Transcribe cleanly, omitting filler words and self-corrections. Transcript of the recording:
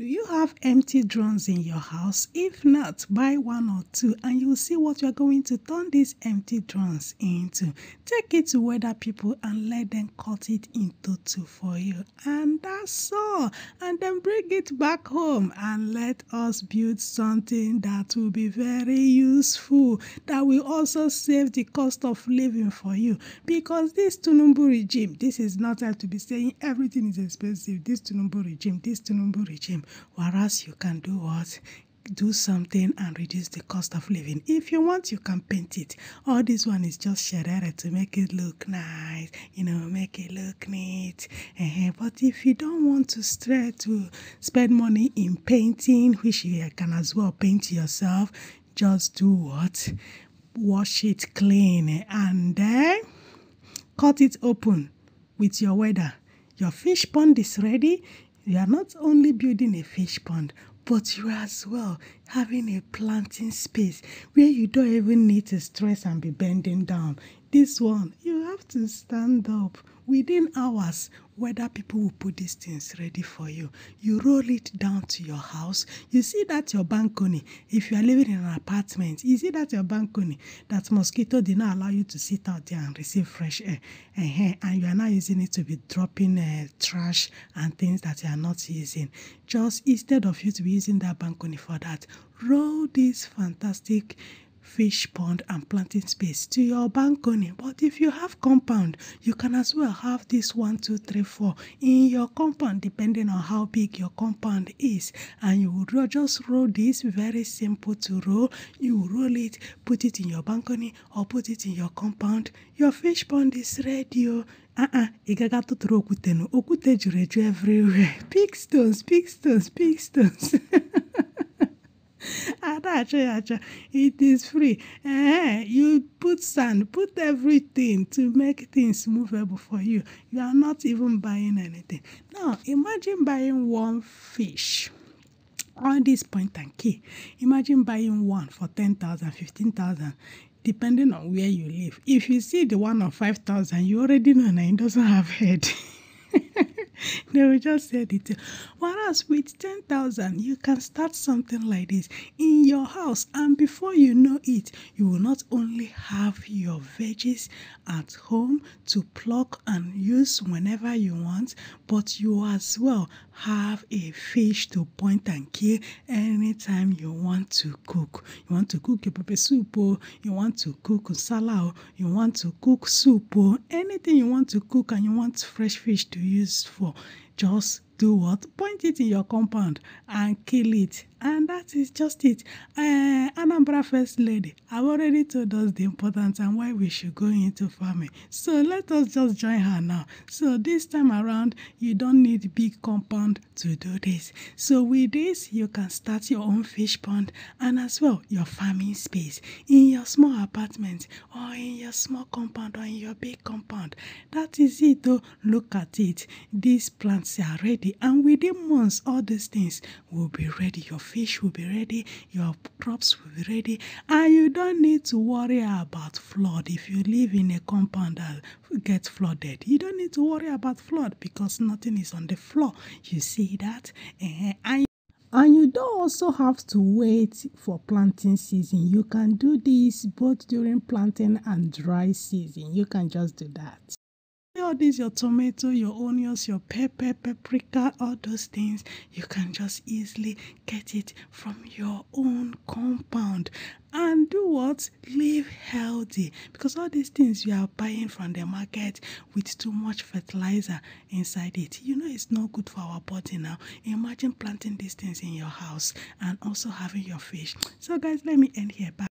Do you have empty drums in your house? If not, buy one or two and you'll see what you're going to turn these empty drums into. Take it to weather people and let them cut it into two for you. And that's all. And then bring it back home and let us build something that will be very useful, that will also save the cost of living for you. Because this Tinubu regime, this is not time to be saying everything is expensive. This Tinubu regime. Whereas you can do what? Do something and reduce the cost of living. If you want, you can paint it. All this one is just sherere to make it look nice, make it look neat. But if you don't want to spend money in painting, which you can as well paint yourself, just do what? Wash it clean and then cut it open with your weather. Your fish pond is ready. You are not only building a fish pond, but you are as well having a planting space where you don't even need to stress and be bending down. This one, you have to stand up. Within hours, whether people will put these things ready for you. You roll it down to your house. You see that your balcony, if you are living in an apartment, you see that your balcony, that mosquito did not allow you to sit out there and receive fresh air. And you are now using it to be dropping trash and things that you are not using. Just instead of you to be using that balcony for that, roll this fantastic fish pond and planting space to your balcony. But if you have compound, you can as well have this 1, 2, 3, 4 in your compound, depending on how big your compound is. And you will just roll this, very simple to roll. You roll it, put it in your balcony or put it in your compound. Your fish pond is ready. Ị gaga tụtụrụ okwute nụ, okwute juru eju everywhere. Big stones. It is free. You put sand, put everything to make things movable for you. You are not even buying anything. Now, imagine buying one fish. On this point and key, imagine buying one for 10,000, 15,000, depending on where you live. If you see the one of 5,000, you already know that it doesn't have head. They will just say it. Whereas with 10,000, you can start something like this in your house, and before you know it, you will not only have your veggies at home to pluck and use whenever you want, but you as well have a fish to point and kill anytime you want to cook. You want to cook your pepper soup, or you want to cook salad, you want to cook soup, or anything you want to cook and you want fresh fish to use for. Just do what? Point it in your compound and kill it. And that is just it. Anambra First Lady, I've already told us the importance and why we should go into farming. So let us just join her now. So this time around, you don't need big compound to do this. So with this, you can start your own fish pond and as well your farming space in your small apartment or in your small compound or in your big compound. That is it though. Look at it. These plants are ready, and within months, all these things will be ready. Your fish will be ready, your crops will be ready, and you don't need to worry about flood. If you live in a compound that gets flooded, you don't need to worry about flood because nothing is on the floor. You see that? And you don't also have to wait for planting season. You can do this both during planting and dry season. You can just do that. All these, your tomato, your onions, your pepper, paprika, all those things, you can just easily get it from your own compound. And do what? Live healthy. Because all these things you are buying from the market with too much fertilizer inside it, it's not good for our body now. Imagine planting these things in your house and also having your fish. So guys, let me end here. Bye.